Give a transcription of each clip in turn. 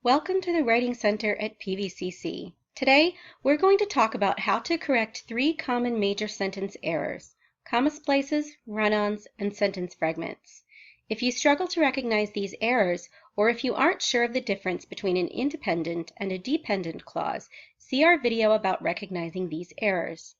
Welcome to the Writing Center at PVCC. Today, we're going to talk about how to correct three common major sentence errors: comma splices, run-ons, and sentence fragments. If you struggle to recognize these errors, or if you aren't sure of the difference between an independent and a dependent clause, see our video about recognizing these errors.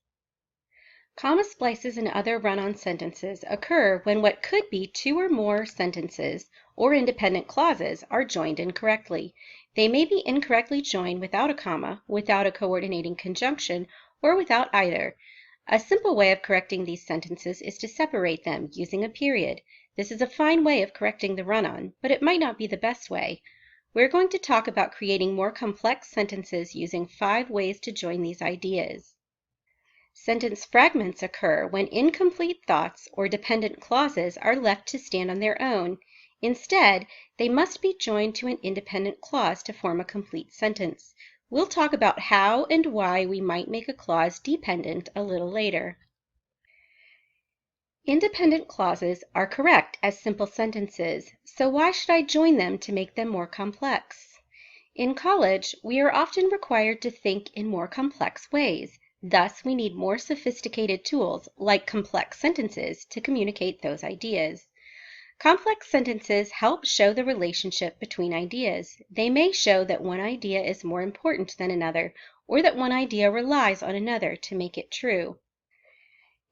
Comma splices and other run-on sentences occur when what could be two or more sentences or independent clauses are joined incorrectly. They may be incorrectly joined without a comma, without a coordinating conjunction, or without either. A simple way of correcting these sentences is to separate them using a period. This is a fine way of correcting the run-on, but it might not be the best way. We're going to talk about creating more complex sentences using 5 ways to join these ideas. Sentence fragments occur when incomplete thoughts or dependent clauses are left to stand on their own. Instead, they must be joined to an independent clause to form a complete sentence. We'll talk about how and why we might make a clause dependent a little later. Independent clauses are correct as simple sentences, so why should I join them to make them more complex? In college, we are often required to think in more complex ways. Thus, we need more sophisticated tools, like complex sentences, to communicate those ideas. Complex sentences help show the relationship between ideas. They may show that one idea is more important than another, or that one idea relies on another to make it true.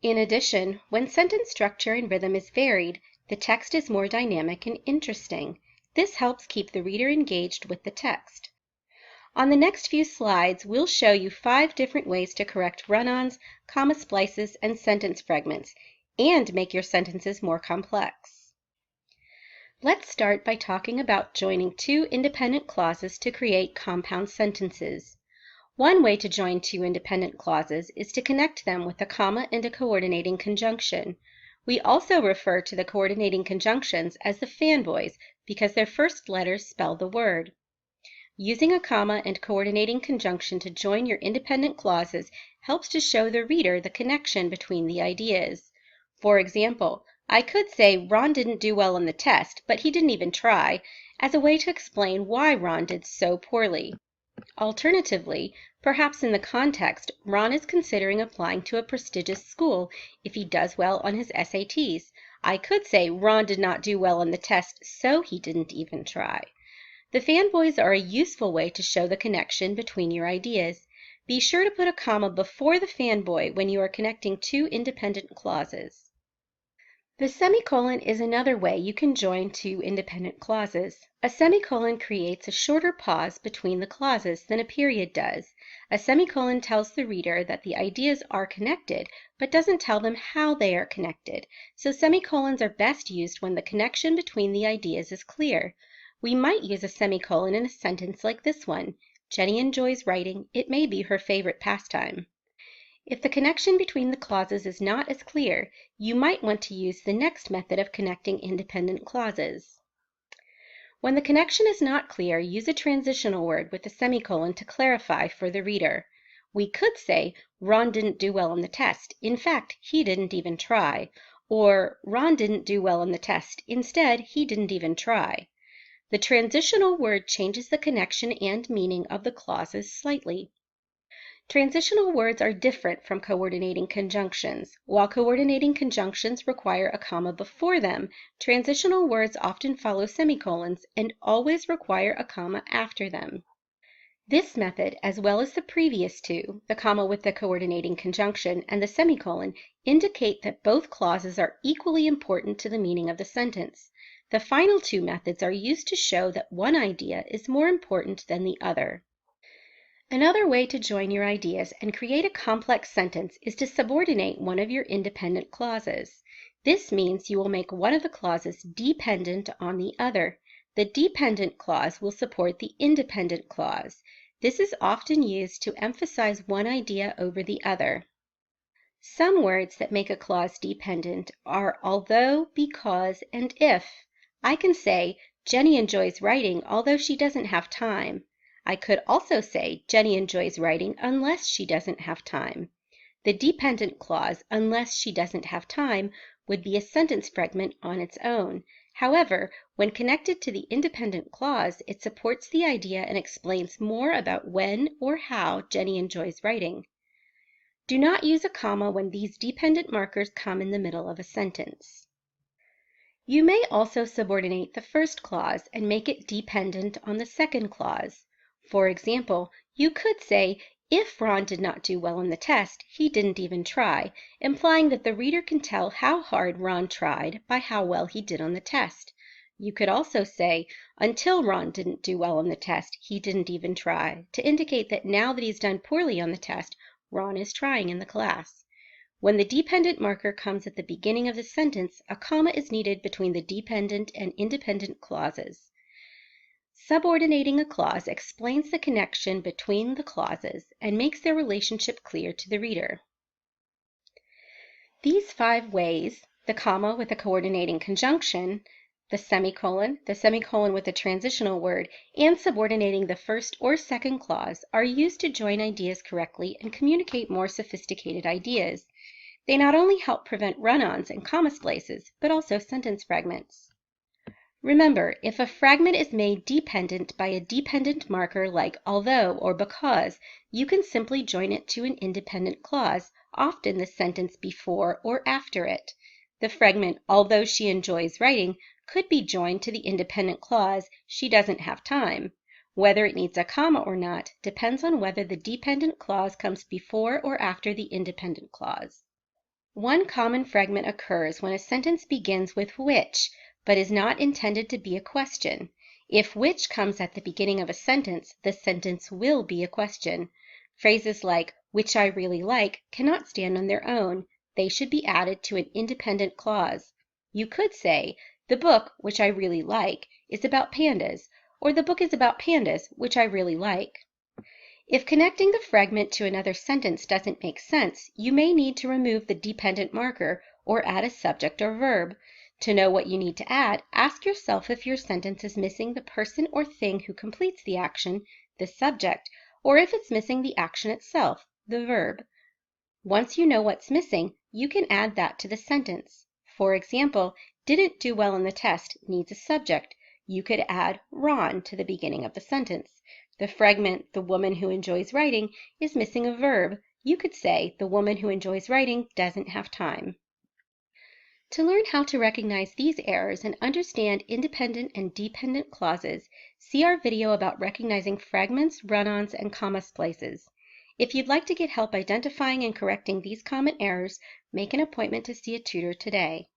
In addition, when sentence structure and rhythm is varied, the text is more dynamic and interesting. This helps keep the reader engaged with the text. On the next few slides, we'll show you 5 different ways to correct run-ons, comma splices, and sentence fragments, and make your sentences more complex. Let's start by talking about joining 2 independent clauses to create compound sentences. One way to join 2 independent clauses is to connect them with a comma and a coordinating conjunction. We also refer to the coordinating conjunctions as the fanboys because their first letters spell the word. Using a comma and coordinating conjunction to join your independent clauses helps to show the reader the connection between the ideas. For example, I could say Ron didn't do well on the test, but he didn't even try, as a way to explain why Ron did so poorly. Alternatively, perhaps in the context, Ron is considering applying to a prestigious school if he does well on his SATs. I could say Ron did not do well on the test, so he didn't even try. The fanboys are a useful way to show the connection between your ideas. Be sure to put a comma before the fanboy when you are connecting 2 independent clauses. The semicolon is another way you can join 2 independent clauses. A semicolon creates a shorter pause between the clauses than a period does. A semicolon tells the reader that the ideas are connected, but doesn't tell them how they are connected. So semicolons are best used when the connection between the ideas is clear. We might use a semicolon in a sentence like this one. Jenny enjoys writing. It may be her favorite pastime. If the connection between the clauses is not as clear, you might want to use the next method of connecting independent clauses. When the connection is not clear, use a transitional word with a semicolon to clarify for the reader. We could say, Ron didn't do well on the test. In fact, he didn't even try. Or, Ron didn't do well on the test. Instead, he didn't even try. The transitional word changes the connection and meaning of the clauses slightly. Transitional words are different from coordinating conjunctions. While coordinating conjunctions require a comma before them, transitional words often follow semicolons and always require a comma after them. This method, as well as the previous 2, the comma with the coordinating conjunction and the semicolon, indicate that both clauses are equally important to the meaning of the sentence. The final 2 methods are used to show that one idea is more important than the other. Another way to join your ideas and create a complex sentence is to subordinate one of your independent clauses. This means you will make one of the clauses dependent on the other. The dependent clause will support the independent clause. This is often used to emphasize one idea over the other. Some words that make a clause dependent are although, because, and if. I can say, Jenny enjoys writing although she doesn't have time. I could also say, Jenny enjoys writing unless she doesn't have time. The dependent clause, unless she doesn't have time, would be a sentence fragment on its own. However, when connected to the independent clause, it supports the idea and explains more about when or how Jenny enjoys writing. Do not use a comma when these dependent markers come in the middle of a sentence. You may also subordinate the first clause and make it dependent on the second clause. For example, you could say, if Ron did not do well on the test, he didn't even try, implying that the reader can tell how hard Ron tried by how well he did on the test. You could also say, until Ron didn't do well on the test, he didn't even try, to indicate that now that he's done poorly on the test, Ron is trying in the class. When the dependent marker comes at the beginning of the sentence, a comma is needed between the dependent and independent clauses. Subordinating a clause explains the connection between the clauses and makes their relationship clear to the reader. These 5 ways, the comma with a coordinating conjunction, the semicolon with a transitional word, and subordinating the first or second clause, are used to join ideas correctly and communicate more sophisticated ideas. They not only help prevent run-ons and comma splices, but also sentence fragments. Remember, if a fragment is made dependent by a dependent marker like although or because, you can simply join it to an independent clause, often the sentence before or after it. The fragment, although she enjoys writing, could be joined to the independent clause, she doesn't have time. Whether it needs a comma or not depends on whether the dependent clause comes before or after the independent clause. One common fragment occurs when a sentence begins with which, but is not intended to be a question. If which comes at the beginning of a sentence, the sentence will be a question. Phrases like, which I really like, cannot stand on their own. They should be added to an independent clause. You could say, the book, which I really like, is about pandas, or the book is about pandas, which I really like. If connecting the fragment to another sentence doesn't make sense, you may need to remove the dependent marker or add a subject or verb. To know what you need to add, ask yourself if your sentence is missing the person or thing who completes the action, the subject, or if it's missing the action itself, the verb. Once you know what's missing, you can add that to the sentence. For example, didn't do well in the test needs a subject. You could add Ron to the beginning of the sentence. The fragment, the woman who enjoys writing, is missing a verb. You could say, the woman who enjoys writing doesn't have time. To learn how to recognize these errors and understand independent and dependent clauses, see our video about recognizing fragments, run-ons, and comma splices. If you'd like to get help identifying and correcting these common errors, make an appointment to see a tutor today.